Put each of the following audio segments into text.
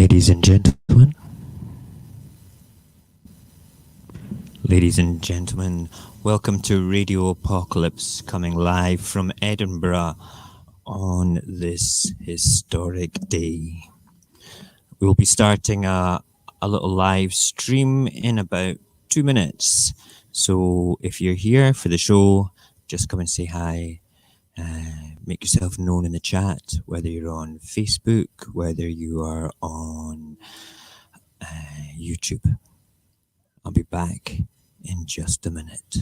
Ladies and gentlemen, ladies and gentlemen, welcome to Radio Apocalypse, coming live from Edinburgh on this historic day. We'll be starting a little live stream in about 2 minutes. So if you're here for the show, just come and say hi. Make yourself known in the chat, whether you're on Facebook, whether you are on YouTube. I'll be back in just a minute.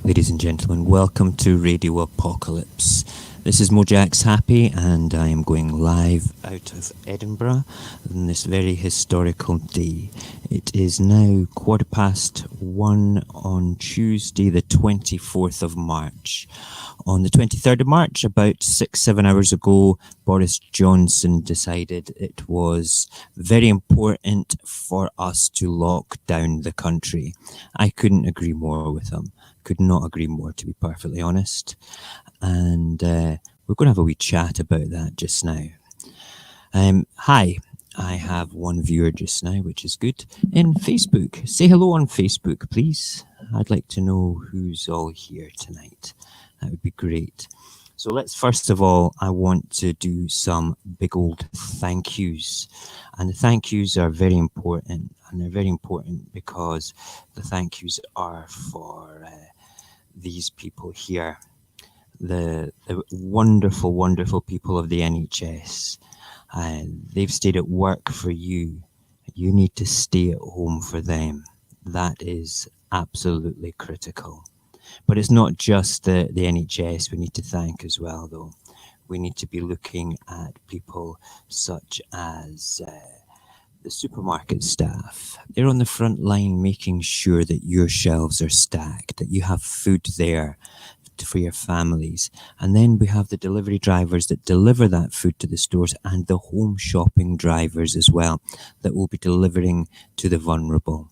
Ladies and gentlemen, welcome to Radio Apocalypse. This is Mojax Happy, and I am going live out of Edinburgh on this very historical day. It is now 1:15 on Tuesday, the 24th of March. On the 23rd of March, about 6-7 hours ago, Boris Johnson decided it was very important for us to lock down the country. I couldn't agree more with him. Could not agree more, to be perfectly honest. And we're going to have a wee chat about that just now. Hi, I have one viewer just now, which is good, in Facebook. Say hello on Facebook, please. I'd like to know who's all here tonight. That would be great. So let's, first of all, I want to do some big old thank yous. And the thank yous are very important. And they're very important because the thank yous are for these people here. The wonderful, wonderful people of the NHS. They've stayed at work for you. You need to stay at home for them. That is absolutely critical. But it's not just the NHS we need to thank as well, though. We need to be looking at people such as the supermarket staff. They're on the front line making sure that your shelves are stacked, that you have food there for your families. And then we have the delivery drivers that deliver that food to the stores, and the home shopping drivers as well that will be delivering to the vulnerable.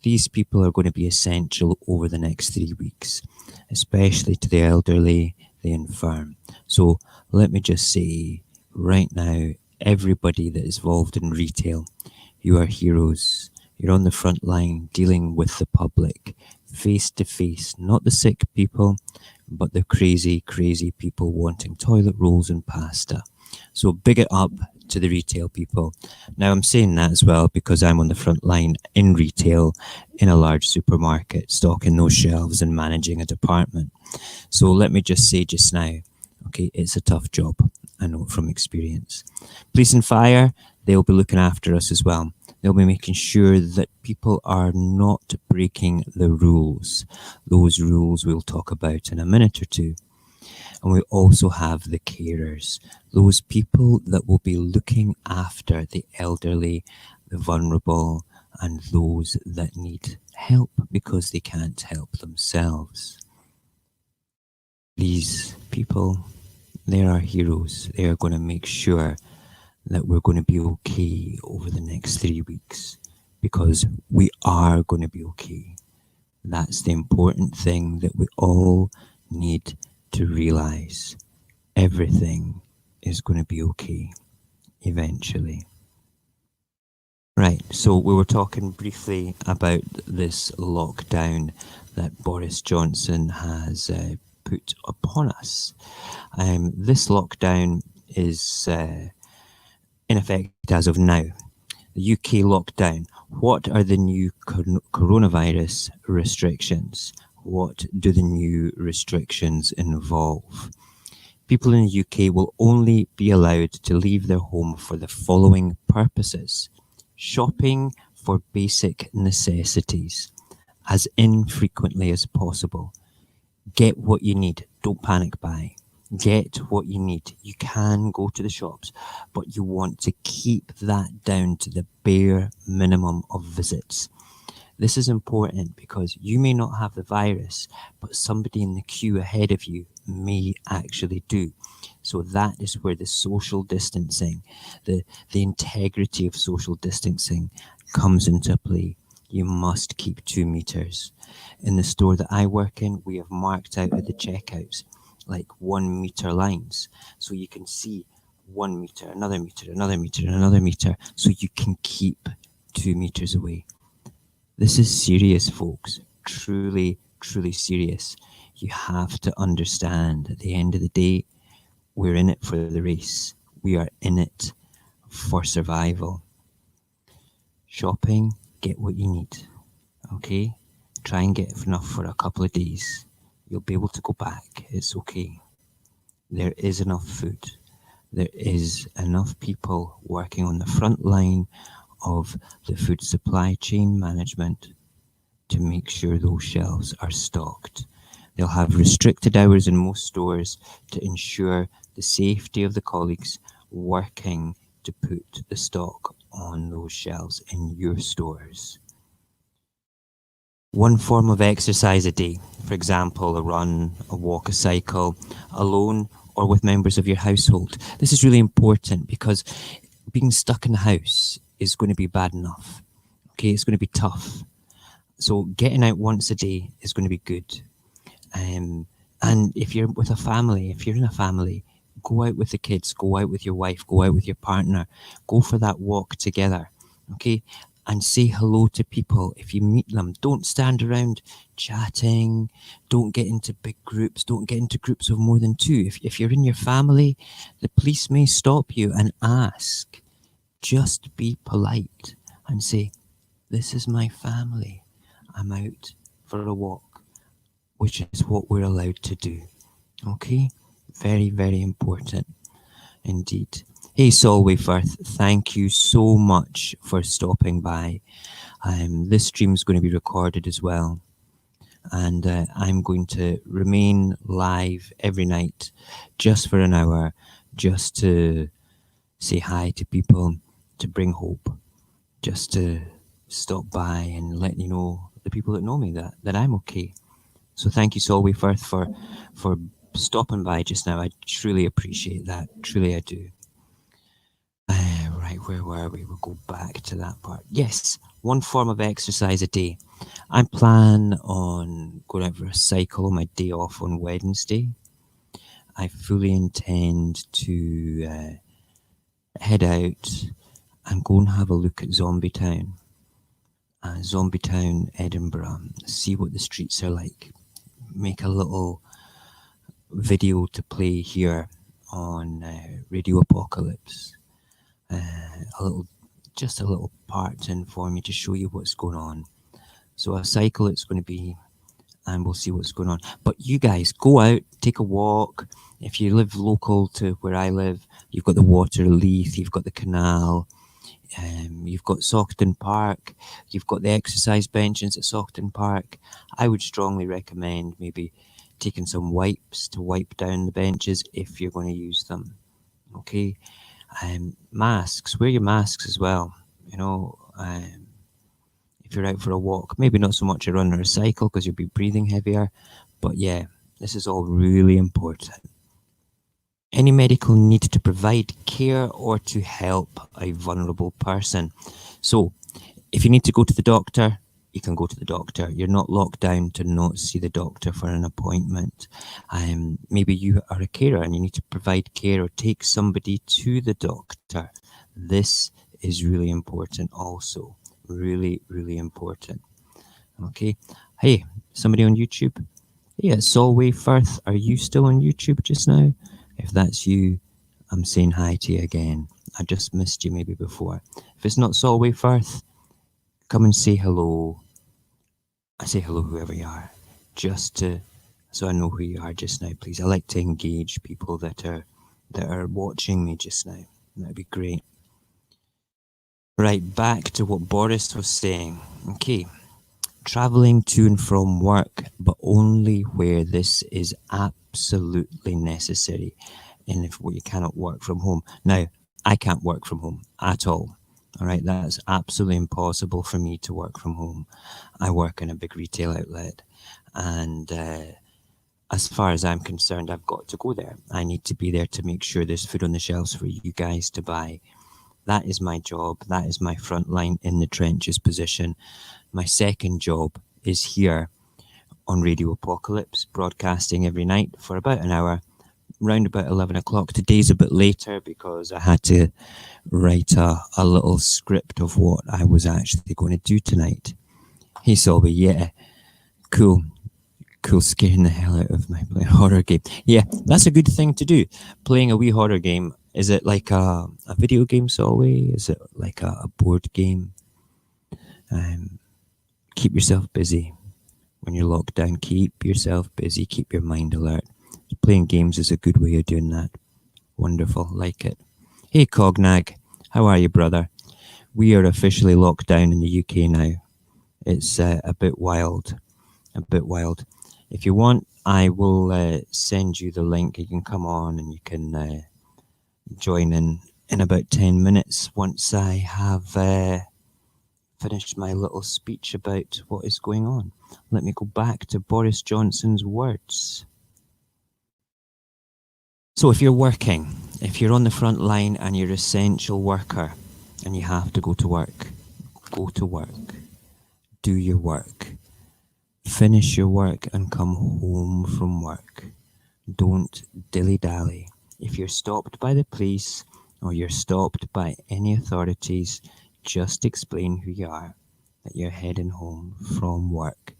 These people are going to be essential over the next 3 weeks, especially to the elderly, the infirm. So let me just say right now, everybody that is involved in retail, you are heroes. You're on the front line dealing with the public, face to face, not the sick people, but the crazy, crazy people wanting toilet rolls and pasta. So big it up to the retail people. Now I'm saying that as well because I'm on the front line in retail in a large supermarket, stocking those shelves and managing a department. So let me just say just now, okay, it's a tough job. I know from experience. Police and fire, they'll be looking after us as well. They'll be making sure that people are not breaking the rules. Those rules we'll talk about in a minute or two. And we also have the carers, those people that will be looking after the elderly, the vulnerable, and those that need help because they can't help themselves. These people, they're our heroes. They are going to make sure that we're going to be okay over the next 3 weeks because we are going to be okay. That's the important thing that we all need to realize. Everything is going to be okay eventually. Right, so we were talking briefly about this lockdown that Boris Johnson has put upon us. This lockdown is in effect as of now. The UK lockdown. What are the new coronavirus restrictions? What do the new restrictions involve? People in the UK will only be allowed to leave their home for the following purposes: shopping for basic necessities as infrequently as possible. Get what you need. Don't panic buy. Get what you need. You can go to the shops, but you want to keep that down to the bare minimum of visits. This is important because you may not have the virus, but somebody in the queue ahead of you may actually do. So that is where the social distancing, the integrity of social distancing comes into play. You must keep 2 meters. In the store that I work in, we have marked out at the checkouts like 1 meter lines. So you can see 1 meter, another meter, another meter, another meter. So you can keep 2 meters away. This is serious, folks. Truly, truly serious. You have to understand at the end of the day, we're in it for the race. We are in it for survival. Shopping, get what you need. Okay? Try and get enough for a couple of days. You'll be able to go back. It's okay. There is enough food. There is enough people working on the front line of the food supply chain management to make sure those shelves are stocked. They'll have restricted hours in most stores to ensure the safety of the colleagues working to put the stock on those shelves in your stores. One form of exercise a day, for example, a run, a walk, a cycle, alone or with members of your household. This is really important because being stuck in the house is going to be bad enough. Okay, it's going to be tough. So getting out once a day is going to be good. And if you're with a family, if you're in a family, go out with the kids, go out with your wife, go out with your partner, go for that walk together. Okay, and say hello to people if you meet them. Don't stand around chatting. Don't get into big groups. Don't get into groups of more than two. If you're in your family, the police may stop you and ask. Just be polite and say, this is my family. I'm out for a walk, which is what we're allowed to do. Okay? Very, very important indeed. Hey, Solway Firth, thank you so much for stopping by. This stream is going to be recorded as well. And I'm going to remain live every night just for an hour, just to say hi to people, to bring hope, just to stop by and let you know, the people that know me, that I'm okay. So thank you, Solway Firth, for stopping by just now. I truly appreciate that. Truly I do. Right, where were we? We'll go back to that part. Yes, one form of exercise a day. I plan on going out for a cycle on my day off on Wednesday. I fully intend to head out and go and have a look at Zombie Town. Zombie Town, Edinburgh. See what the streets are like. Make a little video to play here on Radio Apocalypse. Just a little part to inform you, to show you what's going on. So a cycle it's going to be, and we'll see what's going on. But you guys, go out, take a walk. If you live local to where I live, you've got the Water Leith, you've got the canal, you've got Saughton Park, you've got the exercise benches at Saughton Park. I would strongly recommend maybe taking some wipes to wipe down the benches if you're going to use them. Okay. Masks, wear your masks as well. You know, if you're out for a walk, maybe not so much a run or a cycle because you'll be breathing heavier. But yeah, this is all really important. Any medical need to provide care or to help a vulnerable person. So if you need to go to the doctor, you can go to the doctor. You're not locked down to not see the doctor for an appointment. Maybe you are a carer and you need to provide care or take somebody to the doctor. This is really important also. Really, really important. Okay. Hey, somebody on YouTube? Yeah, Solway Firth, are you still on YouTube just now? If that's you, I'm saying hi to you again. I just missed you maybe before. If it's not Solway Firth, come and say hello. I say hello whoever you are, just to, so I know who you are just now, please. I like to engage people that are watching me just now. That'd be great. Right, back to what Boris was saying. Okay, traveling to and from work, but only where this is absolutely necessary, and if you cannot work from home. Now, I can't work from home at all. All right, that's absolutely impossible for me to work from home. I work in a big retail outlet, and as far as I'm concerned, I've got to go there. I need to be there to make sure there's food on the shelves for you guys to buy. That is my job. That is my front line in the trenches position. My second job is here on Radio Apocalypse, broadcasting every night for about an hour, round about 11 o'clock. Today's a bit later because I had to write a little script of what I was actually going to do tonight. Hey, Solby, yeah, cool, scaring the hell out of my playing horror game. Yeah, that's a good thing to do, playing a wee horror game. Is it like a video game, Solway? Is it like a board game? Keep yourself busy when you're locked down. Keep yourself busy, keep your mind alert. Playing games is a good way of doing that. Wonderful, like it. Hey, Cognag, how are you, brother? We are officially locked down in the UK now. It's a bit wild, If you want I will send you the link. You can come on and you can join in about 10 minutes once I have finished my little speech about what is going on. Let me go back to Boris Johnson's words. So if you're working, if you're on the front line and you're an essential worker and you have to go to work, go to work, do your work, finish your work and come home from work. Don't dilly-dally. If you're stopped by the police or you're stopped by any authorities, just explain who you are, that you're heading home from work.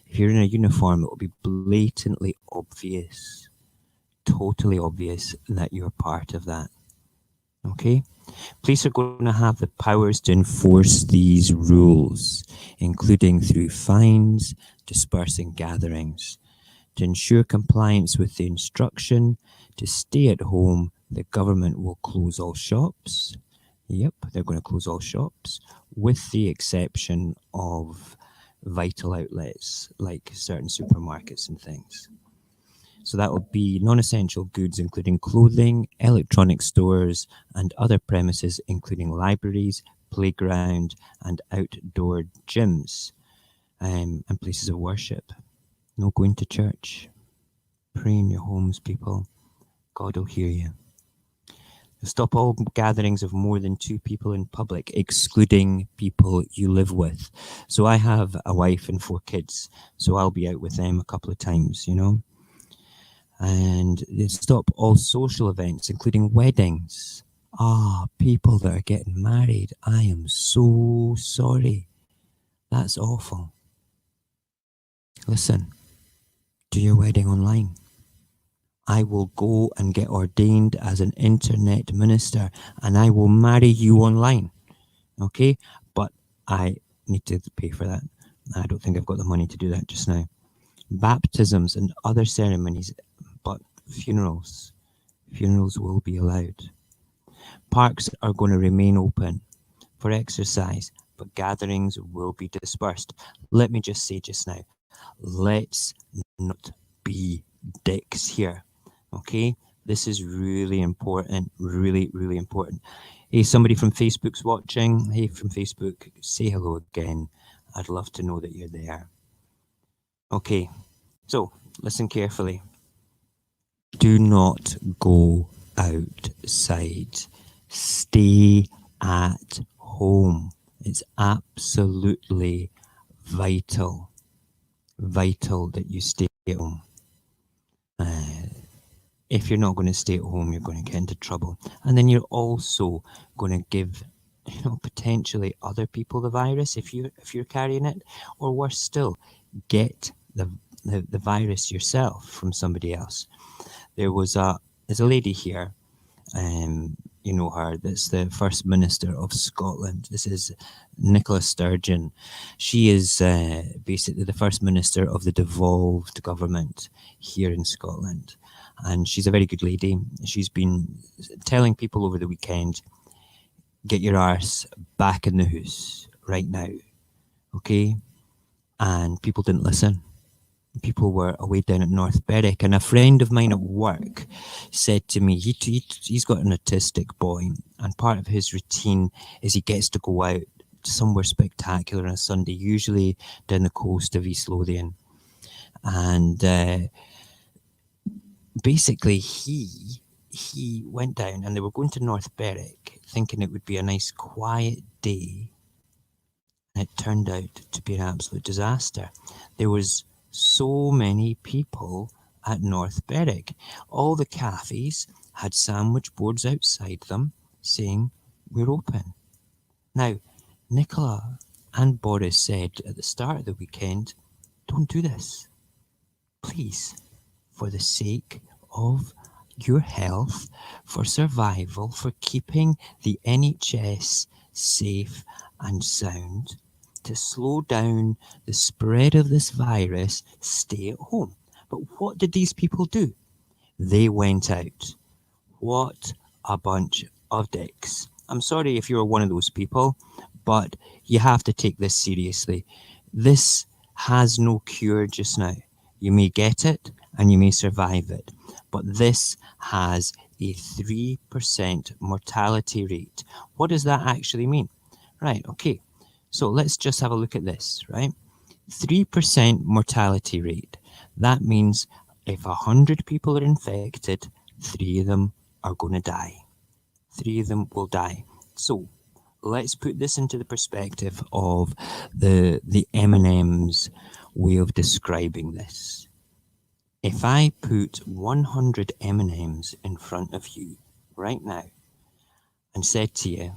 If you're in a uniform, it will be blatantly obvious, totally obvious that you're part of that. Okay? Police are going to have the powers to enforce these rules, including through fines, dispersing gatherings. To ensure compliance with the instruction to stay at home, the government will close all shops. Yep, they're going to close all shops, with the exception of vital outlets like certain supermarkets and things. So that will be non-essential goods, including clothing, electronic stores, and other premises, including libraries, playground, and outdoor gyms, and places of worship. No going to church. Pray in your homes, people. God will hear you. Stop all gatherings of more than 2 people in public, excluding people you live with. So I have a wife and 4 kids, so I'll be out with them a couple of times, you know. And stop all social events, including weddings. People that are getting married. I am so sorry. That's awful. Listen, do your wedding online. I will go and get ordained as an internet minister and I will marry you online. Okay? But I need to pay for that. I don't think I've got the money to do that just now. Baptisms and other ceremonies, but funerals will be allowed. Parks are going to remain open for exercise, but gatherings will be dispersed. Let me just say just now, let's not be dicks here. Okay? This is really important. Really, really important. Hey, somebody from Facebook's watching. Hey, from Facebook, say hello again. I'd love to know that you're there. Okay, so listen carefully. Do not go outside. Stay at home. It's absolutely vital that you stay at home. If you're not going to stay at home, you're going to get into trouble. And then you're also going to give, potentially other people the virus if you're carrying it, or worse still, get the virus yourself from somebody else. There's a lady here, you know her, that's the First Minister of Scotland. This is Nicola Sturgeon. She is basically the First Minister of the devolved government here in Scotland. And she's a very good lady. She's been telling people over the weekend, get your arse back in the house right now, okay? And people didn't listen. People were away down at North Berwick, and a friend of mine at work said to me, he's got an autistic boy, and part of his routine is he gets to go out somewhere spectacular on a Sunday, usually down the coast of East Lothian. And basically he went down, and they were going to North Berwick thinking it would be a nice quiet day, and it turned out to be an absolute disaster. There was so many people at North Berwick. All the cafes had sandwich boards outside them saying, we're open. Now, Nicola and Boris said at the start of the weekend, don't do this. Please, for the sake of your health, for survival, for keeping the NHS safe and sound, to slow down the spread of this virus, stay at home. But what did these people do? They went out. What a bunch of dicks. I'm sorry if you're one of those people, but you have to take this seriously. This has no cure just now. You may get it, and you may survive it. But this has a 3% mortality rate. What does that actually mean? Right, okay. So let's just have a look at this, right? 3% mortality rate. That means if 100 people are infected, 3 of them are going to die. 3 of them will die. So let's put this into the perspective of the M&M's way of describing this. If I put 100 M&M's in front of you right now and said to you,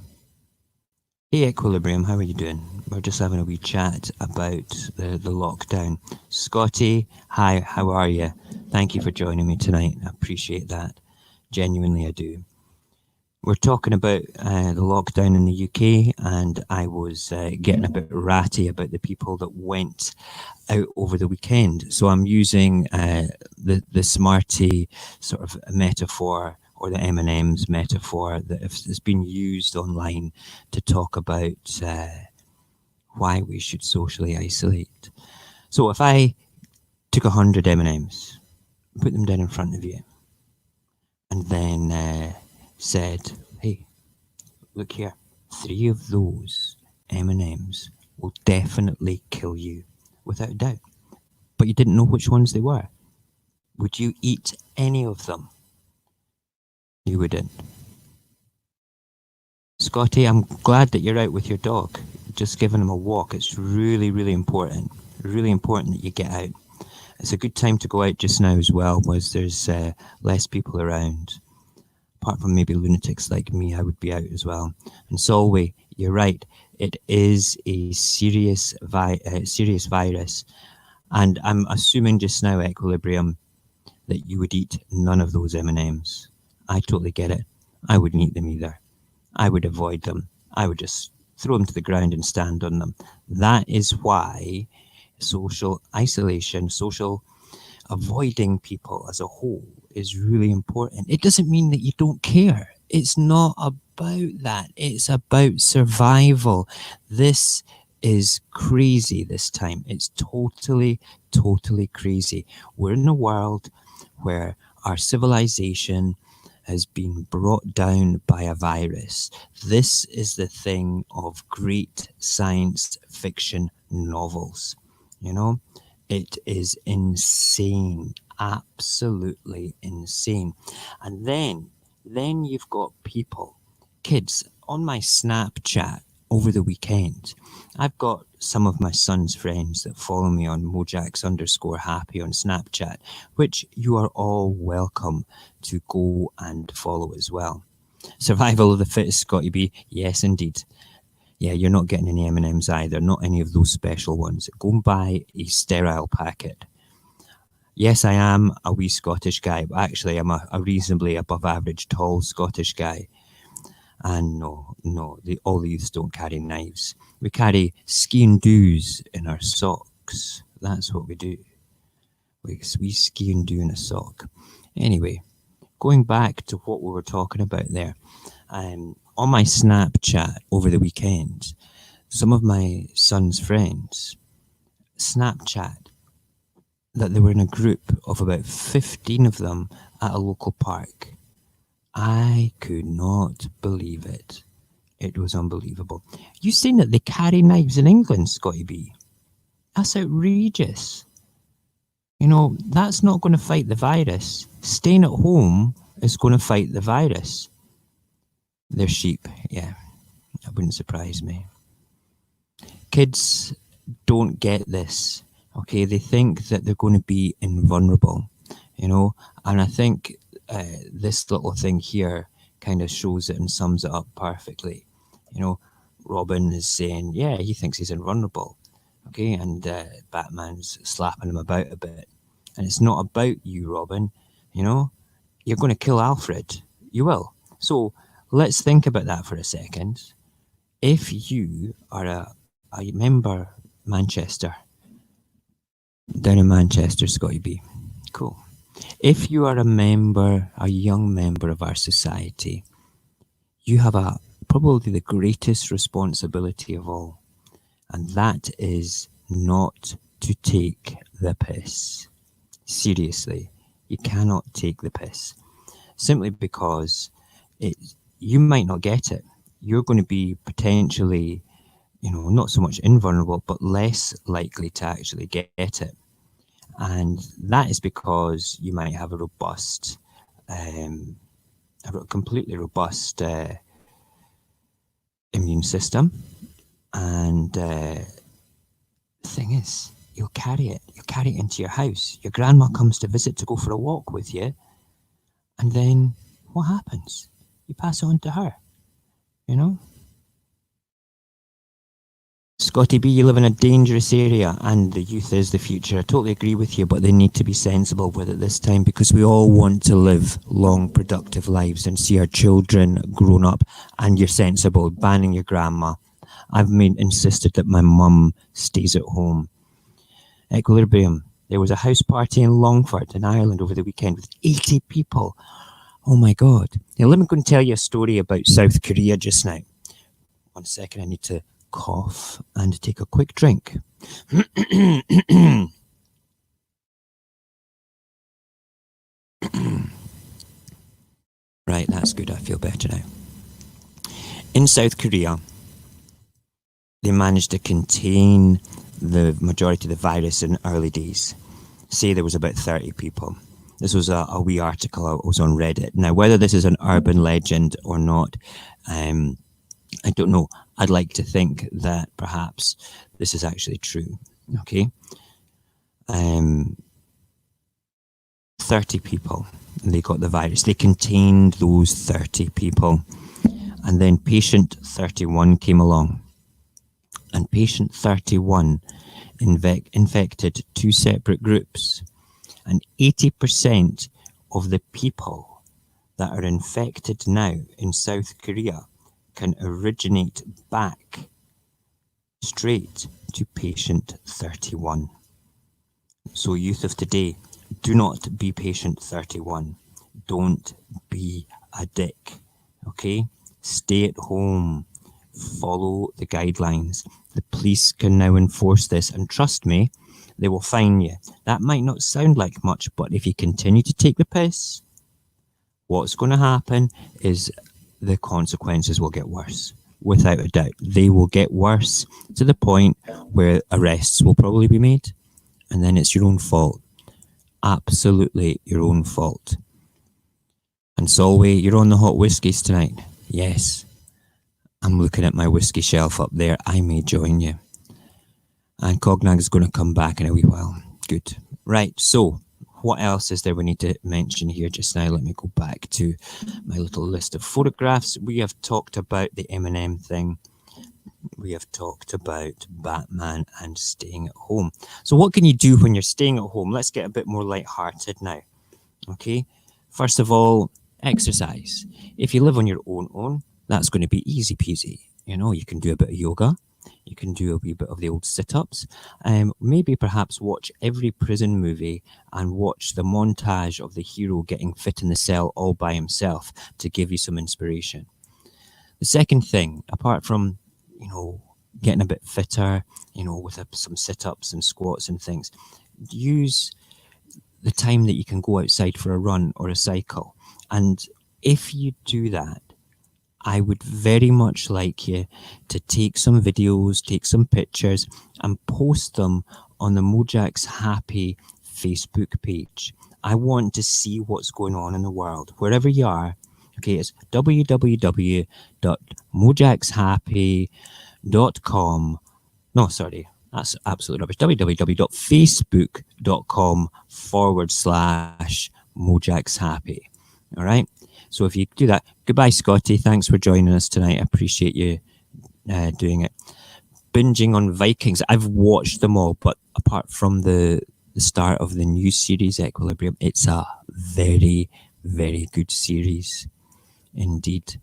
"Hey Equilibrium, how are you doing? We're just having a wee chat about the lockdown." Scotty, hi, how are you? Thank you for joining me tonight. I appreciate that. Genuinely, I do. We're talking about the lockdown in the UK, and I was getting a bit ratty about the people that went out over the weekend. So I'm using the Smarty sort of metaphor, or the M&M's metaphor that has been used online to talk about why we should socially isolate. So if I took 100 M&M's, put them down in front of you, and then said, "Hey, look here, 3 of those M&Ms will definitely kill you, without a doubt," but you didn't know which ones they were, would you eat any of them? You wouldn't. Scotty, I'm glad that you're out with your dog, just giving him a walk. It's really, really important. Really important that you get out. It's a good time to go out just now as well, because there's less people around. Apart from maybe lunatics like me, I would be out as well. And Solway, you're right. It is a serious virus. And I'm assuming just now, Equilibrium, that you would eat none of those M&Ms. I totally get it. I wouldn't eat them either. I would avoid them. I would just throw them to the ground and stand on them. That is why social isolation, social avoiding people as a whole is really important. It doesn't mean that you don't care. It's not about that. It's about survival. This is crazy this time. It's totally, totally crazy. We're in a world where our civilization has been brought down by a virus. This is the thing of great science fiction novels. You know, it is insane, absolutely insane. And then you've got people, kids, on my Snapchat over the weekend. I've got some of my son's friends that follow me on Mojax_happy on Snapchat, which you are all welcome to go and follow as well. Survival of the fittest, Scotty B. Yes, indeed. Yeah, you're not getting any M&Ms either, not any of those special ones. Go and buy a sterile packet. Yes, I am a wee Scottish guy, but actually I'm a reasonably above average tall Scottish guy. And no, all the youths don't carry knives. We carry ski and doos in our socks. That's what we do. We ski and do in a sock. Anyway, going back to what we were talking about there. On my Snapchat over the weekend, some of my son's friends Snapchat that they were in a group of about 15 of them at a local park. I could not believe it. It was unbelievable. You saying that they carry knives in England, Scotty B? That's outrageous. You know, that's not going to fight the virus. Staying at home is going to fight the virus. They're sheep, yeah. That wouldn't surprise me. Kids don't get this, okay? They think that they're going to be invulnerable, you know? And I think this little thing here kind of shows it and sums it up perfectly. You know, Robin is saying, yeah, he thinks he's invulnerable, okay? And Batman's slapping him about a bit. And it's not about you, Robin, you know? You're going to kill Alfred. You will. So let's think about that for a second. If you are a member Manchester, down in Manchester, Scotty B, cool. If you are a young member of our society, you have probably the greatest responsibility of all, and that is not to take the piss. Seriously, you cannot take the piss. Simply because you might not get it. You're going to be potentially, not so much invulnerable, but less likely to actually get it. And that is because you might have um, a completely robust immune system. And the thing is, you'll carry it. You'll carry it into your house. Your grandma comes to visit to go for a walk with you. And then what happens? You pass it on to her, you know? Scotty B, you live in a dangerous area and the youth is the future. I totally agree with you, but they need to be sensible with it this time because we all want to live long, productive lives and see our children grown up. And you're sensible, banning your grandma. I've insisted that my mum stays at home. Equilibrium. There was a house party in Longford in Ireland over the weekend with 80 people. Oh my God. Now let me go and tell you a story about South Korea just now. 1 second, I need to cough and take a quick drink. Right, that's good. I feel better now. In South Korea, they managed to contain the majority of the virus in early days. Say there was about 30 people. This was a wee article I was on Reddit. Now, whether this is an urban legend or not, I don't know. I'd like to think that perhaps this is actually true. Okay. 30 people, they got the virus. They contained those 30 people. And then patient 31 came along. And patient 31 infected two separate groups. And 80% of the people that are infected now in South Korea can originate back straight to patient 31. So youth of today, do not be patient 31. Don't be a dick, okay? Stay at home. Follow the guidelines. The police can now enforce this, and trust me, they will fine you. That might not sound like much, but if you continue to take the piss, what's going to happen is the consequences will get worse. Without a doubt, they will get worse to the point where arrests will probably be made, and then it's your own fault. Absolutely your own fault. And Solway, you're on the hot whiskies tonight. Yes, I'm looking at my whiskey shelf up there. I may join you. And Cognag is going to come back in a wee while. Good. Right, so what else is there we need to mention here just now? Let me go back to my little list of photographs. We have talked about the M&M thing. We have talked about Batman and staying at home. So what can you do when you're staying at home? Let's get a bit more lighthearted now. Okay. First of all, exercise. If you live on your own, that's going to be easy peasy. You can do a bit of yoga. You can do a wee bit of the old sit-ups. Maybe perhaps watch every prison movie and watch the montage of the hero getting fit in the cell all by himself to give you some inspiration. The second thing, apart from, getting a bit fitter, with some sit-ups and squats and things, use the time that you can go outside for a run or a cycle. And if you do that, I would very much like you to take some videos, take some pictures and post them on the Mojack's Happy Facebook page. I want to see what's going on in the world, wherever you are. Okay, it's www.mojackshappy.com. No, sorry, that's absolute rubbish. www.facebook.com/mojackshappy. All right. So if you do that, goodbye, Scotty. Thanks for joining us tonight. I appreciate you doing it. Binging on Vikings. I've watched them all, but apart from the start of the new series, Equilibrium, it's a very, very good series indeed.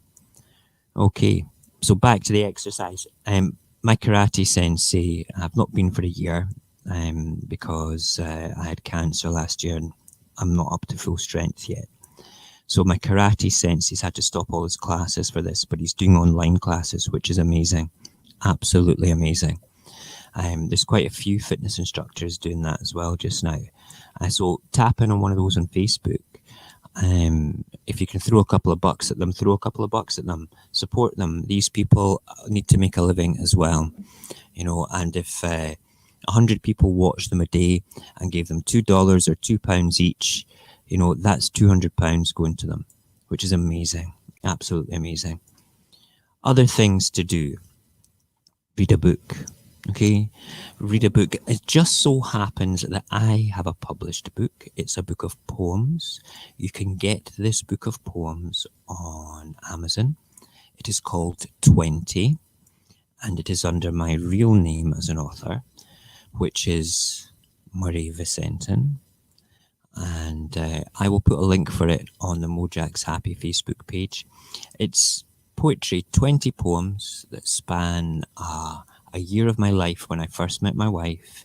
Okay, so back to the exercise. My karate sensei, I've not been for a year because I had cancer last year and I'm not up to full strength yet. So my karate sensei's had to stop all his classes for this, but he's doing online classes, which is amazing. Absolutely amazing. There's quite a few fitness instructors doing that as well just now. So tap in on one of those on Facebook. If you can throw a couple of bucks at them, throw a couple of bucks at them. Support them. These people need to make a living as well, and if 100 people watched them a day and gave them $2 or £2 each, that's £200 going to them, which is amazing. Absolutely amazing. Other things to do. Read a book. Okay, read a book. It just so happens that I have a published book. It's a book of poems. You can get this book of poems on Amazon. It is called 20, and it is under my real name as an author, which is Murray Vicentin. And I will put a link for it on the Mojack's Happy Facebook page. It's poetry, 20 poems that span a year of my life when I first met my wife,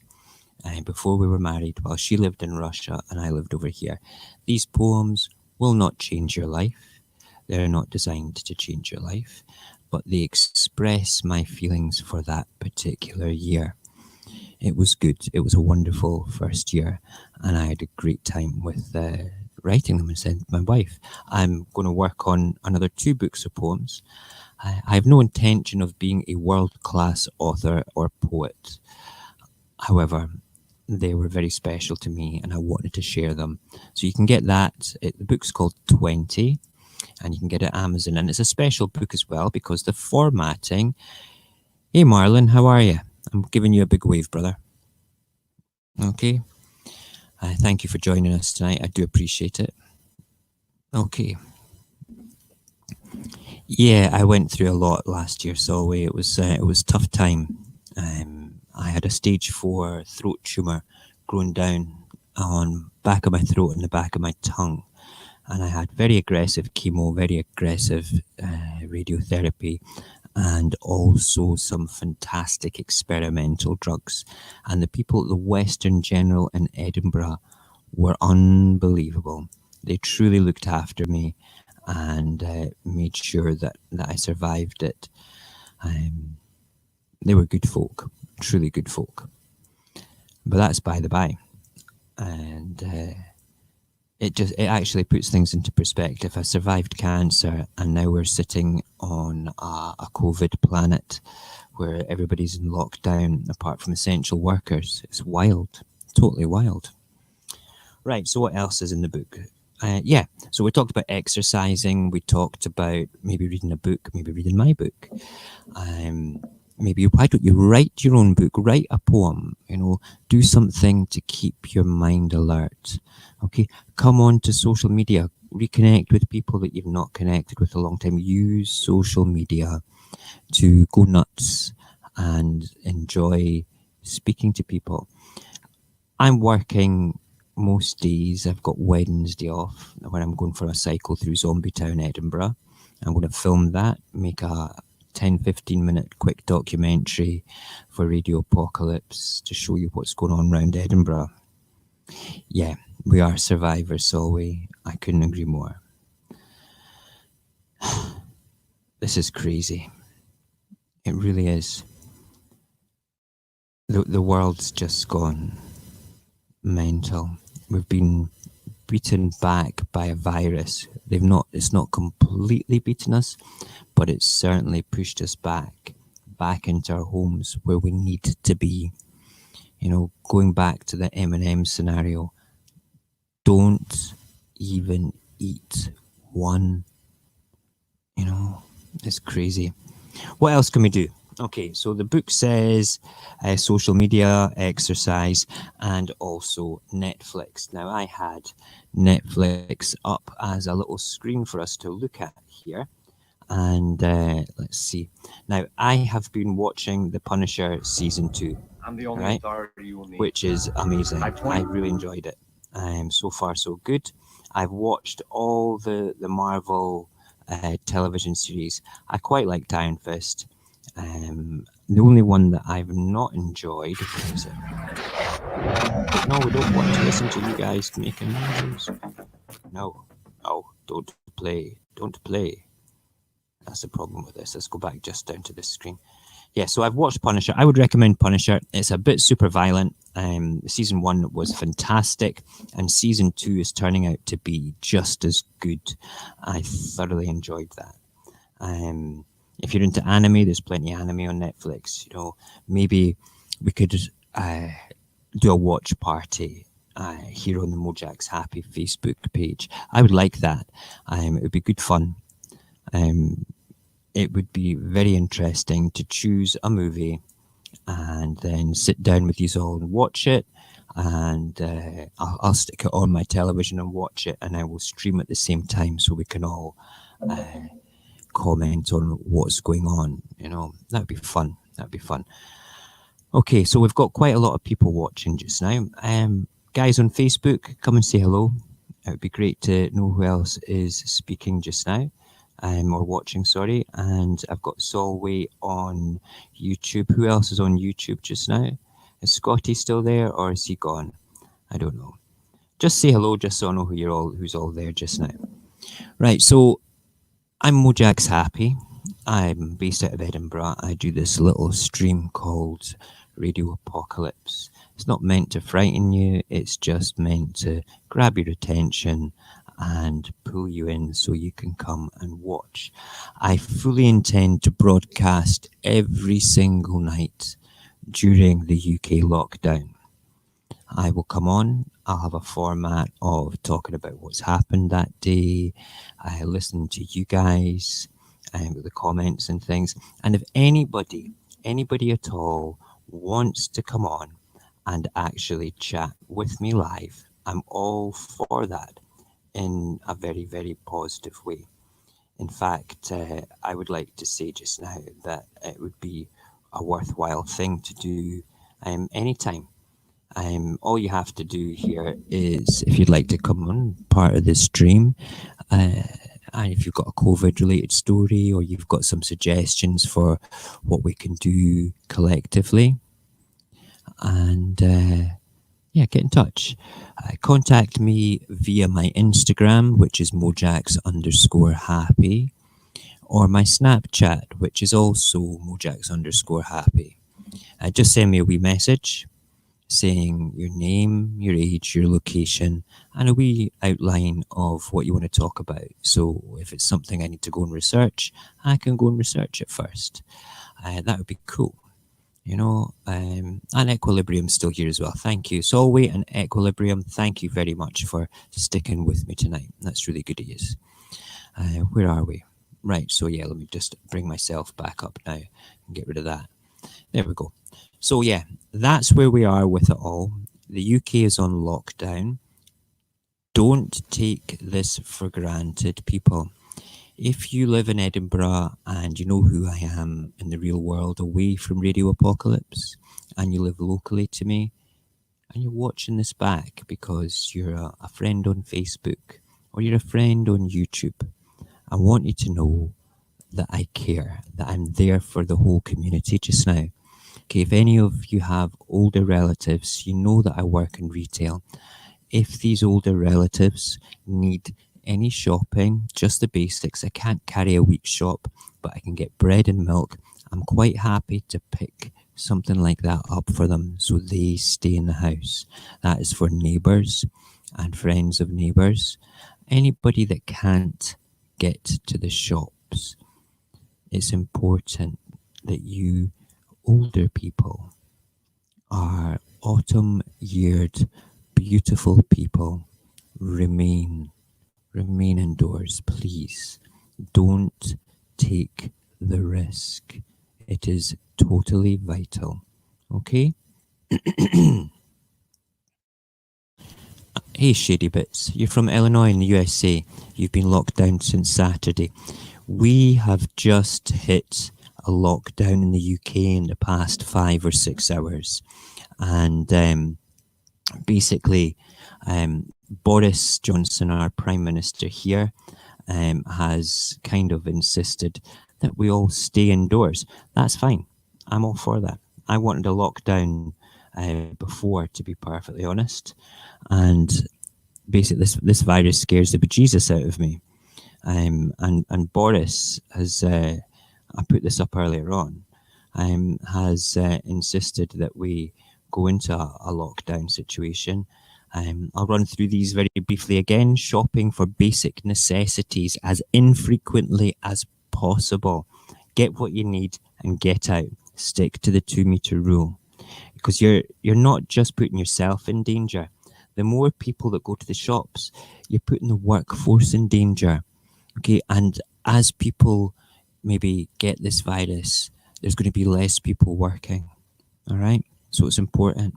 before we were married, while she lived in Russia and I lived over here. These poems will not change your life. They're not designed to change your life, but they express my feelings for that particular year. It was good. It was a wonderful first year, and I had a great time with writing them and sending my wife. I'm going to work on another 2 books of poems. I have no intention of being a world-class author or poet. However, they were very special to me and I wanted to share them. So you can get that. The book's called 20 and you can get it at Amazon. And it's a special book as well because the formatting... Hey, Marlon, how are you? I'm giving you a big wave, brother. Okay. Thank you for joining us tonight. I do appreciate it. Okay. Yeah, I went through a lot last year, so it was tough time. I had a stage 4 throat tumor growing down on back of my throat and the back of my tongue, and I had very aggressive chemo, very aggressive radiotherapy, and also some fantastic experimental drugs. And the people at the Western General in Edinburgh were unbelievable. They truly looked after me and made sure that I survived it. They were good folk, truly good folk. But that's by the by. And it actually puts things into perspective. I survived cancer, and now we're sitting on a COVID planet where everybody's in lockdown apart from essential workers. It's wild, totally wild. Right, so what else is in the book? So we talked about exercising. We talked about maybe reading a book, maybe reading my book. Maybe why don't you write your own book? Write a poem. Do something to keep your mind alert. Okay, come on to social media. Reconnect with people that you've not connected with a long time. Use social media to go nuts and enjoy speaking to people. I'm working most days. I've got Wednesday off when I'm going for a cycle through Zombie Town, Edinburgh. I'm going to film that, make a 10-15 minute quick documentary for Radio Apocalypse to show you what's going on around Edinburgh. Yeah, we are survivors, so I couldn't agree more. This is crazy. It really is. The world's just gone mental. We've been beaten back by a virus. It's not completely beaten us, but it's certainly pushed us back into our homes where we need to be. Going back to the M&M scenario, don't even eat one. It's crazy. What else can we do? Okay, so the book says social media, exercise, and also Netflix. Now, I had Netflix up as a little screen for us to look at here. And let's see. Now, I have been watching The Punisher Season 2, I'm the only authority you will need. which is amazing. I really enjoyed it. So far, so good. I've watched all the Marvel television series. I quite like Iron Fist. The only one that I've not enjoyed is it? No, we don't want to listen to you guys making noises. No, don't play. That's the problem with this. Let's go back just down to this screen. Yeah, so I've watched Punisher. I would recommend Punisher. It's a bit super violent. Season 1 was fantastic, and season 2 is turning out to be just as good. I thoroughly enjoyed that. If you're into anime, there's plenty of anime on Netflix. You know, maybe we could uh, do a watch party here on the Mojack's Happy Facebook page. I would like that. It would be good fun. It would be very interesting to choose a movie and then sit down with you all and watch it. And I'll stick it on my television and watch it, and I will stream at the same time so we can all comment on what's going on. You know, that'd be fun. That'd be fun. Okay, so we've got quite a lot of people watching just now. Guys on Facebook, come and say hello. It would be great to know who else is speaking just now. Or watching, sorry. And I've got Solway on YouTube. Who else is on YouTube just now? Is Scotty still there, or is he gone? I don't know. Just say hello, just so I know who's all there just now. Right, so I'm Mojack's Happy. I'm based out of Edinburgh. I do this little stream called Radio Apocalypse. It's not meant to frighten you. It's just meant to grab your attention and pull you in so you can come and watch. I fully intend to broadcast every single night during the UK lockdown. I will come on. I'll have a format of talking about what's happened that day. I listen to you guys with the comments and things. And if anybody at all wants to come on and actually chat with me live, I'm all for that in a very, very positive way. In fact, I would like to say just now that it would be a worthwhile thing to do anytime. All you have to do here is, if you'd like to come on part of this stream, and if you've got a COVID-related story, or you've got some suggestions for what we can do collectively, and yeah, get in touch. Contact me via my Instagram, which is Mojax_happy, or my Snapchat, which is also Mojax_happy. Just send me a wee message saying your name, your age, your location, and a wee outline of what you want to talk about. So if it's something I need to go and research, I can go and research it first. That would be cool. You know, and Equilibrium's still here as well. Thank you. Solway and Equilibrium, thank you very much for sticking with me tonight. That's really good of you. Where are we? Right, so yeah, let me just bring myself back up now and get rid of that. There we go. So yeah, that's where we are with it all. The UK is on lockdown. Don't take this for granted, people. If you live in Edinburgh and you know who I am in the real world away from Radio Apocalypse, and you live locally to me, and you're watching this back because you're a friend on Facebook or you're a friend on YouTube, I want you to know that I care, that I'm there for the whole community just now. Okay, if any of you have older relatives, you know that I work in retail. If these older relatives need any shopping, just the basics, I can't carry a week's shop, but I can get bread and milk. I'm quite happy to pick something like that up for them so they stay in the house. That is for neighbours and friends of neighbours. Anybody that can't get to the shops, it's important that you older people are autumn-yeared, beautiful people. Remain indoors, please. Don't take the risk. It is totally vital. Okay? Hey, Shady Bits. You're from Illinois in the USA. You've been locked down since Saturday. We have just hit a lockdown in the UK in the past 5 or 6 hours. And basically, Boris Johnson, our Prime Minister here, has kind of insisted that we all stay indoors. That's fine. I'm all for that. I wanted a lockdown before, to be perfectly honest. And basically, this virus scares the bejesus out of me. And Boris has, I put this up earlier on, has insisted that we go into a lockdown situation. I'll run through these very briefly again. Shopping for basic necessities as infrequently as possible. Get what you need and get out. Stick to the 2 meter rule, because you're not just putting yourself in danger. The more people that go to the shops, you're putting the workforce in danger. Okay, and as people maybe get this virus, there's going to be less people working. All right, so it's important.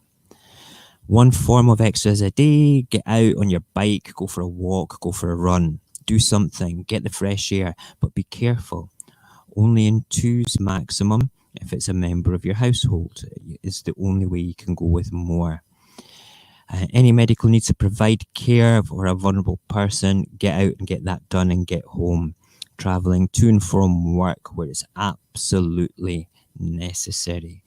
One form of exercise a day, get out on your bike, go for a walk, go for a run, do something, get the fresh air, but be careful. Only in twos maximum. If it's a member of your household, is the only way you can go with more. Any medical needs to provide care for a vulnerable person, get out and get that done and get home. Traveling to and from work where it's absolutely necessary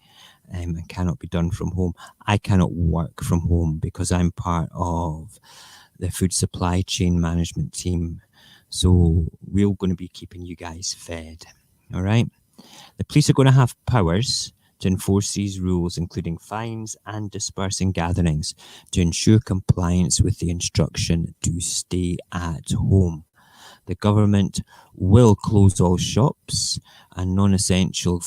and cannot be done from home. I cannot work from home because I'm part of the food supply chain management team. So we're going to be keeping you guys fed. All right. The police are going to have powers to enforce these rules, including fines and dispersing gatherings, to ensure compliance with the instruction to stay at home. The government will close all shops and non-essential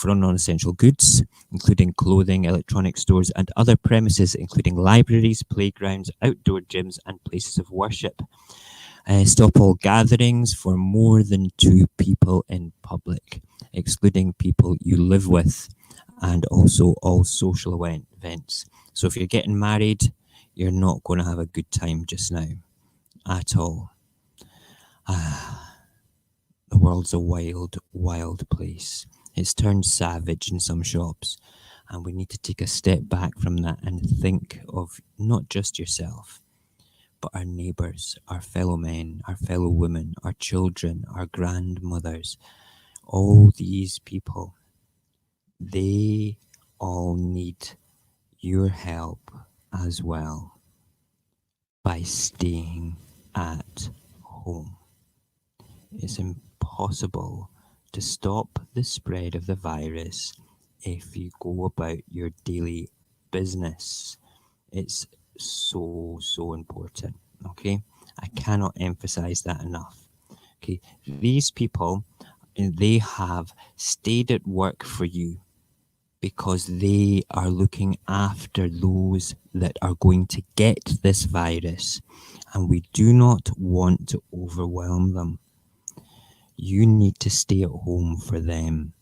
goods, including clothing, electronic stores, and other premises, including libraries, playgrounds, outdoor gyms, and places of worship. Stop all gatherings for more than 2 people in public, excluding people you live with, and also all social events. So if you're getting married, you're not going to have a good time just now at all. The world's a wild, wild place. It's turned savage in some shops, and we need to take a step back from that and think of not just yourself, but our neighbours, our fellow men, our fellow women, our children, our grandmothers, all these people. They all need your help as well by staying at home. It's impossible to stop the spread of the virus if you go about your daily business. It's so important. Okay, I cannot emphasize that enough. Okay, these people, they have stayed at work for you because they are looking after those that are going to get this virus, and we do not want to overwhelm them. You need to stay at home for them.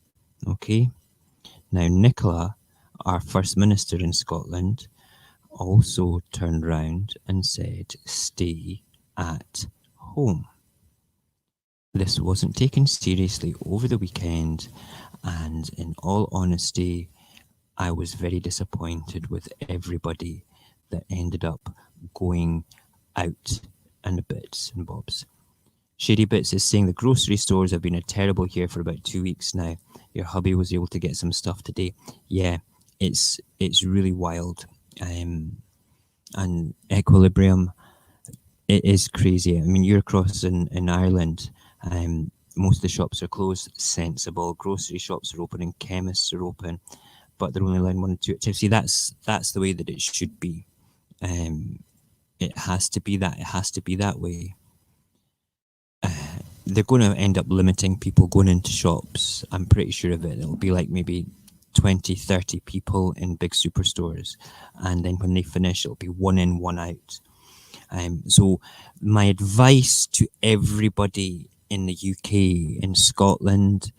Okay? Now, Nicola, our First Minister in Scotland, also turned round and said, stay at home. This wasn't taken seriously over the weekend, and in all honesty, I was very disappointed with everybody that ended up going out and the bits and bobs. Shady Bits is saying the grocery stores have been terrible here for about 2 weeks now. Your hubby was able to get some stuff today. Yeah, it's really wild. And Equilibrium, it is crazy. I mean, you're across in Ireland. Most of the shops are closed. Sensible. Grocery shops are open and chemists are open, but they're only allowing 1 and 2 at a time. See, that's the way that it should be. It has to be that. It has to be that way. They're going to end up limiting people going into shops. I'm pretty sure of it. It'll be like maybe 20, 30 people in big superstores. And then when they finish, it'll be 1 in, 1 out. So my advice to everybody in the UK, in Scotland,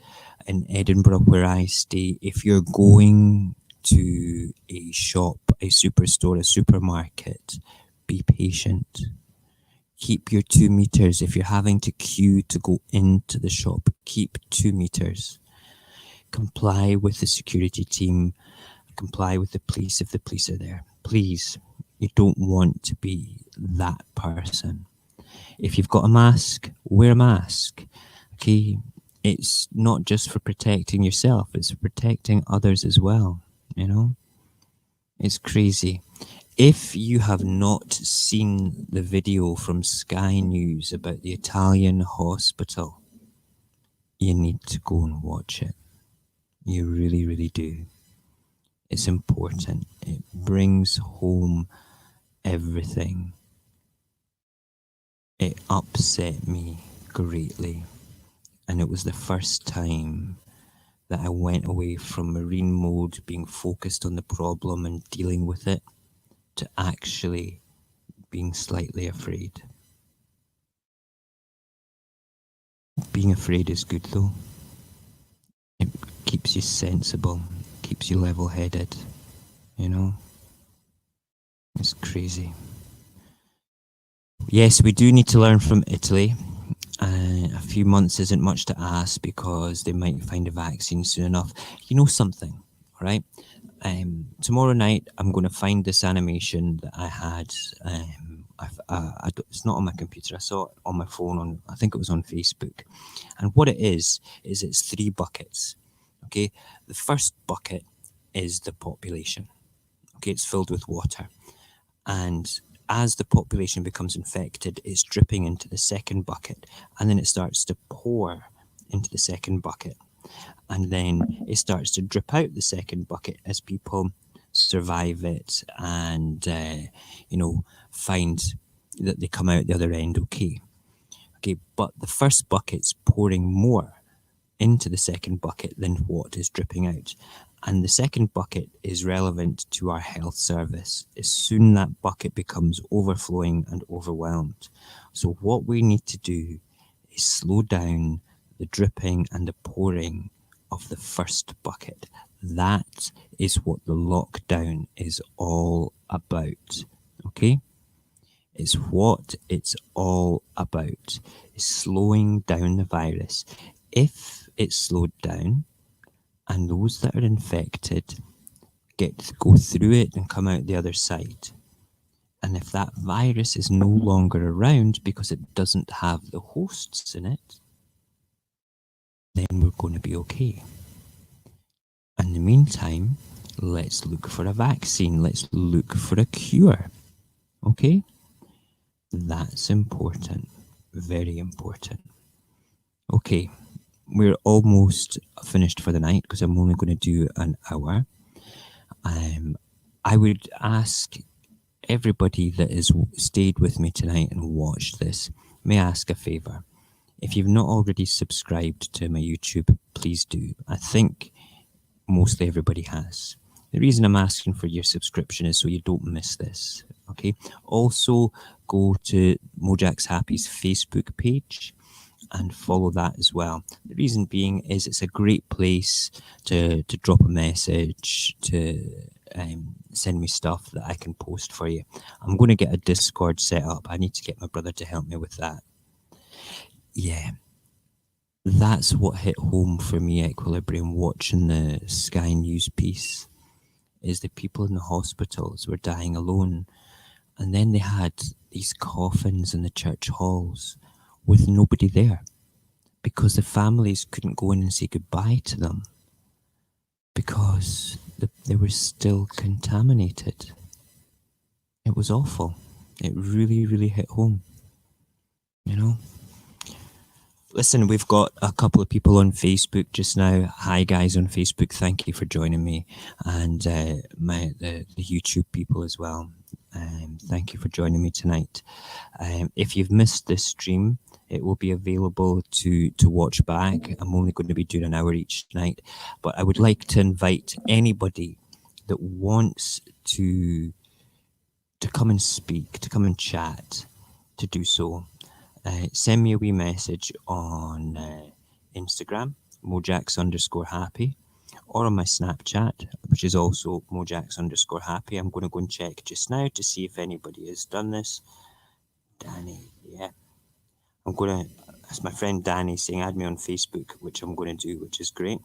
in Edinburgh, where I stay, if you're going to a shop, a superstore, a supermarket, be patient. Keep your 2 meters. If you're having to queue to go into the shop, keep 2 meters. Comply with the security team. Comply with the police if the police are there. Please, you don't want to be that person. If you've got a mask, wear a mask. Okay, it's not just for protecting yourself, it's for protecting others as well. You know, it's crazy. If you have not seen the video from Sky News about the Italian hospital, you need to go and watch it. You really, really do. It's important. It brings home everything. It upset me greatly. And it was the first time that I went away from marine mode, being focused on the problem and dealing with it, to actually being slightly afraid. Being afraid is good though. It keeps you sensible, keeps you level-headed, you know? It's crazy. Yes, we do need to learn from Italy. A few months isn't much to ask because they might find a vaccine soon enough. You know something, all right? Tomorrow night, I'm going to find this animation that I had. It's not on my computer. I saw it on my phone. I think it was on Facebook. And what it is it's 3 buckets. Okay, the first bucket is the population. Okay, it's filled with water, and as the population becomes infected, it's dripping into the second bucket, and then it starts to pour into the second bucket, and then it starts to drip out the second bucket as people survive it and find that they come out the other end okay. But the first bucket's pouring more into the second bucket than what is dripping out. And the second bucket is relevant to our health service. As soon that bucket becomes overflowing and overwhelmed. So what we need to do is slow down the dripping and the pouring of the first bucket. That is what the lockdown is all about. Okay? It's what it's all about. Is slowing down the virus. If it's slowed down and those that are infected go through it and come out the other side, and if that virus is no longer around because it doesn't have the hosts in it, then we're going to be okay. In the meantime, let's look for a vaccine. Let's look for a cure. Okay? That's important. Very important. Okay. We're almost finished for the night because I'm only going to do an hour. I would ask everybody that has stayed with me tonight and watched this, may I ask a favour? If you've not already subscribed to my YouTube, please do. I think mostly everybody has. The reason I'm asking for your subscription is so you don't miss this. Okay. Also, go to Mojack's Happy's Facebook page and follow that as well. The reason being is it's a great place to drop a message, to send me stuff that I can post for you. I'm going to get a Discord set up. I need to get my brother to help me with that. Yeah. That's what hit home for me, Equilibrium, watching the Sky News piece, is the people in the hospitals were dying alone. And then they had these coffins in the church halls with nobody there because the families couldn't go in and say goodbye to them because they were still contaminated. It was awful. It really, really hit home, you know? Listen, we've got a couple of people on Facebook just now. Hi guys on Facebook, thank you for joining me, and the YouTube people as well. Thank you for joining me tonight. If you've missed this stream, it will be available to watch back. I'm only going to be doing an hour each night, but I would like to invite anybody that wants to come and speak, to come and chat, to do so. Send me a wee message on Instagram, mojax_happy, or on my Snapchat, which is also mojax_happy. I'm going to go and check just now to see if anybody has done this. Danny, yeah. It's my friend Danny saying add me on Facebook, which I'm going to do, which is great.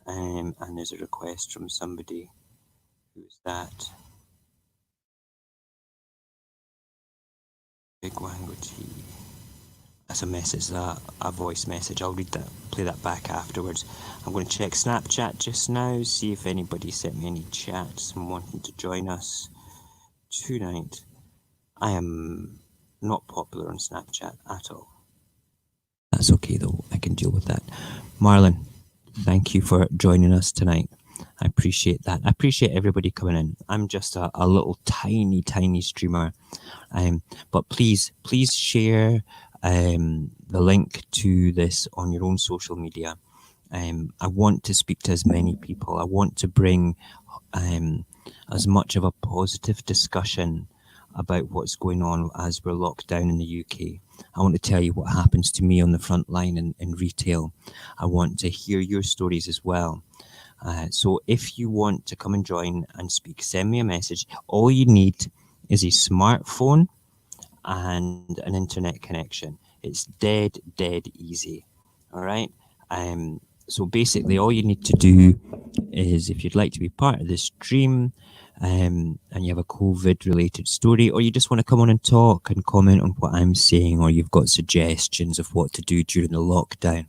And there's a request from somebody. Who's that? Big Wango Tea. That's a message, a voice message. I'll read that, play that back afterwards. I'm going to check Snapchat just now, see if anybody sent me any chats and wanting to join us tonight. I am not popular on Snapchat at all. That's okay though, I can deal with that. Marlon, Thank you for joining us tonight. I appreciate that. I appreciate everybody coming in. I'm just a little tiny streamer. But please share the link to this on your own social media. I want to speak to as many people. I want to bring um, as much of a positive discussion about what's going on as we're locked down in the UK. I want to tell you what happens to me on the front line in retail. I want to hear your stories as well. So if you want to come and join and speak, send me a message. All you need is a smartphone and an internet connection. It's dead easy. All right. So basically, all you need to do is if you'd like to be part of this stream, and you have a COVID related story, or you just want to come on and talk and comment on what I'm saying, or you've got suggestions of what to do during the lockdown,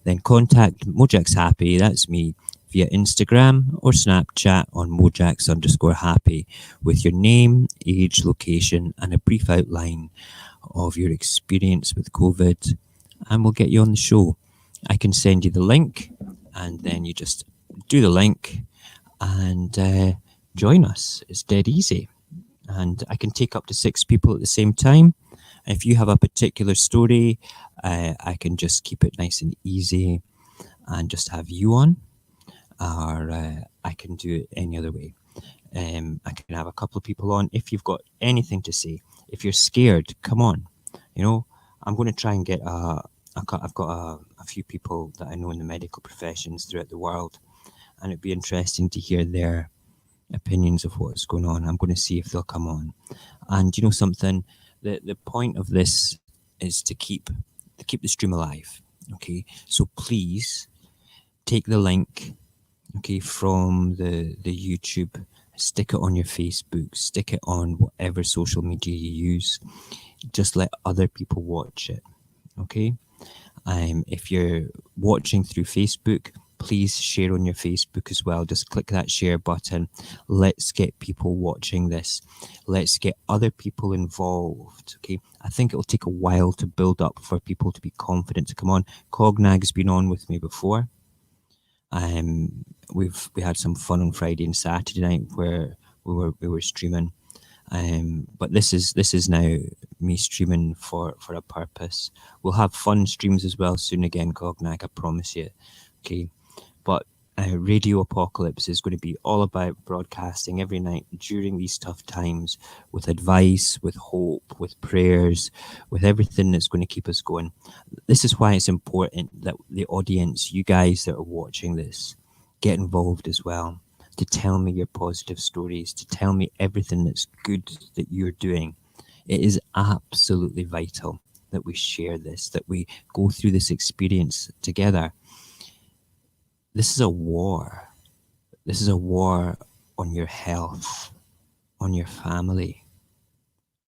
then contact Mojax Happy, that's me, via Instagram or Snapchat on Mojax_happy with your name, age, location, and a brief outline of your experience with COVID, and we'll get you on the show. I can send you the link, and then you just do the link and join us. It's dead easy. And I can take up to 6 people at the same time. If you have a particular story, I can just keep it nice and easy and just have you on, or I can do it any other way. I can have a couple of people on. If you've got anything to say, if you're scared, come on. You know, I'm going to try and get I've got a few people that I know in the medical professions throughout the world, and it'd be interesting to hear their opinions of what's going on. I'm going to see if they'll come on. And you know something, the point of this is to keep the stream alive. Okay, so please take the link, okay, from the YouTube, stick it on your Facebook, stick it on whatever social media you use. Just let other people watch it. Okay. If you're watching through Facebook, please share on your Facebook as well. Just click that share button. Let's get people watching this. Let's get other people involved. Okay. I think it'll take a while to build up for people to be confident to come on. Cognag's been on with me before. We had some fun on Friday and Saturday night where we were streaming. But this is now me streaming for a purpose. We'll have fun streams as well soon again, Cognag, I promise you. Okay. But Radio Apocalypse is going to be all about broadcasting every night during these tough times with advice, with hope, with prayers, with everything that's going to keep us going. This is why it's important that the audience, you guys that are watching this, get involved as well, to tell me your positive stories, to tell me everything that's good that you're doing. It is absolutely vital that we share this, that we go through this experience together. This is a war. This is a war on your health, on your family.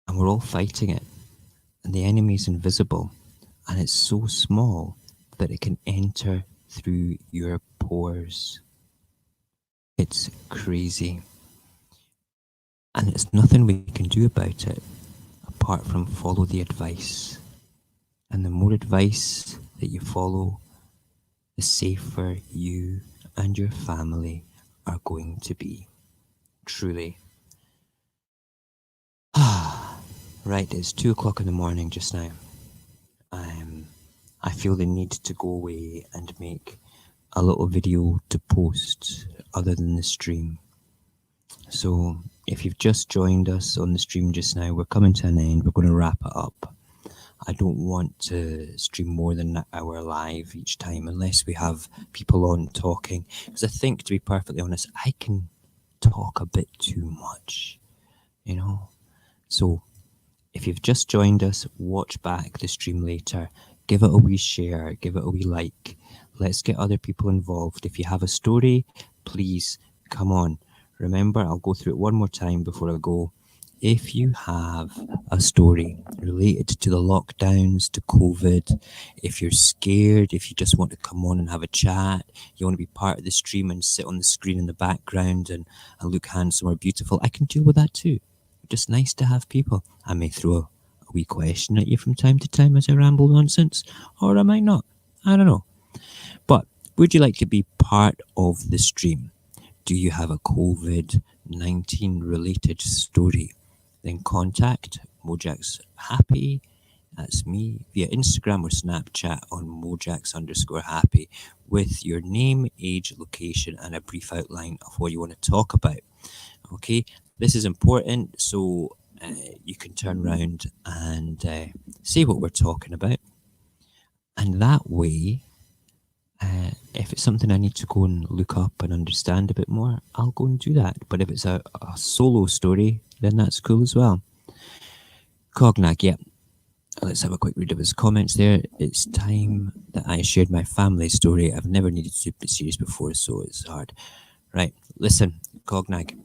And we're all fighting it. And the enemy is invisible. And it's so small that it can enter through your pores. It's crazy. And there's nothing we can do about it apart from follow the advice. And the more advice that you follow, the safer you and your family are going to be. Truly. Right, it's 2 o'clock in the morning just now. I feel the need to go away and make a little video to post other than the stream. So if you've just joined us on the stream just now, we're coming to an end. We're going to wrap it up. I don't want to stream more than an hour live each time unless we have people on talking. Because I think, to be perfectly honest, I can talk a bit too much, you know. So if you've just joined us, watch back the stream later. Give it a wee share. Give it a wee like. Let's get other people involved. If you have a story, please come on. Remember, I'll go through it one more time before I go. If you have a story related to the lockdowns, to COVID, if you're scared, if you just want to come on and have a chat, you want to be part of the stream and sit on the screen in the background and look handsome or beautiful, I can deal with that too. Just nice to have people. I may throw a wee question at you from time to time as I ramble nonsense, or I might not. I don't know. But Would you like to be part of the stream? Do you have a COVID-19 related story? Then contact Mojax Happy, that's me, via Instagram or Snapchat on Mojax_happy with your name, age, location, and a brief outline of what you want to talk about. Okay, this is important, so you can turn around and say what we're talking about. And that way, if it's something I need to go and look up and understand a bit more, I'll go and do that. But if it's a solo story, then that's cool as well. Cognac, yeah. Let's have a quick read of his comments there. It's time that I shared my family story. I've never needed to be serious before, so it's hard. Right, listen, Cognac,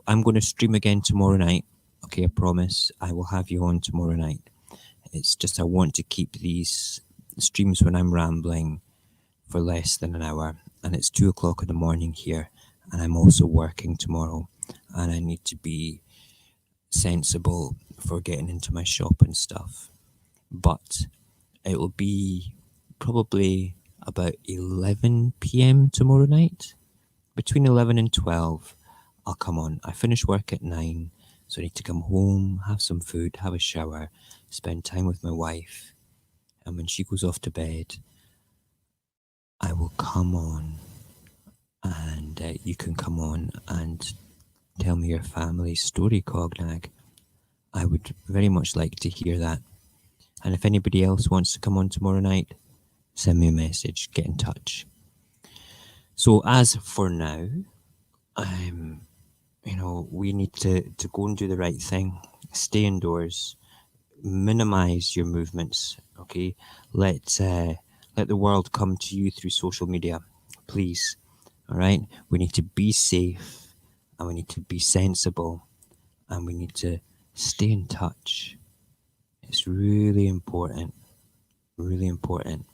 I'm going to stream again tomorrow night. Okay, I promise I will have you on tomorrow night. It's just I want to keep these streams when I'm rambling for less than an hour, and it's 2 o'clock in the morning here, and I'm also working tomorrow, and I need to be sensible for getting into my shop and stuff. But it will be probably about 11 p.m. tomorrow night. Between 11 and 12, I'll come on. I finish work at 9, so I need to come home, have some food, have a shower, spend time with my wife, and when she goes off to bed, I will come on, and you can come on and tell me your family story, Cognac. I would very much like to hear that. And if anybody else wants to come on tomorrow night, send me a message, get in touch. So as for now, we need to go and do the right thing. Stay indoors, minimize your movements, okay? Let the world come to you through social media, please. All right, we need to be safe, and we need to be sensible, and we need to stay in touch. It's really important, really important.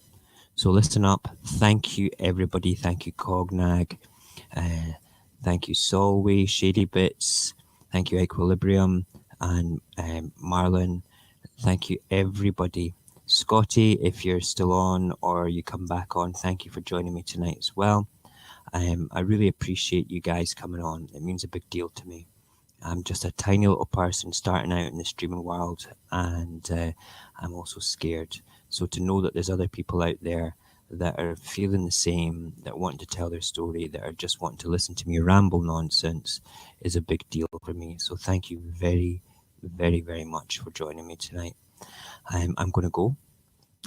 So listen up. Thank you, everybody. Thank you, Cognag. Thank you, Solway, Shady Bits. Thank you, Equilibrium, and Marlon. Thank you, everybody. Scotty, if you're still on or you come back on, thank you for joining me tonight as well. I really appreciate you guys coming on. It means a big deal to me. I'm just a tiny little person starting out in the streaming world, and I'm also scared. So to know that there's other people out there that are feeling the same, that want to tell their story, that are just wanting to listen to me ramble nonsense, is a big deal for me. So thank you very, very, very much for joining me tonight. I'm going to go.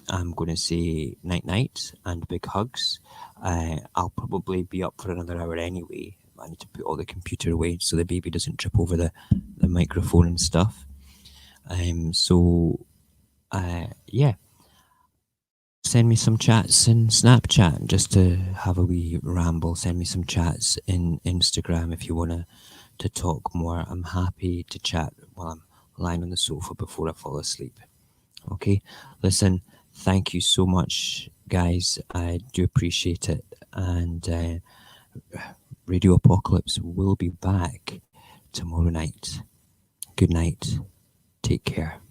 I'm going to say night-night and big hugs. I'll probably be up for another hour anyway. I need to put all the computer away so the baby doesn't trip over the microphone and stuff. Yeah. Send me some chats in Snapchat just to have a wee ramble. Send me some chats in Instagram if you want to talk more. I'm happy to chat while I'm lying on the sofa before I fall asleep. Okay, listen, thank you so much, guys. I do appreciate it. And Radio Apocalypse will be back tomorrow night. Good night. Take care.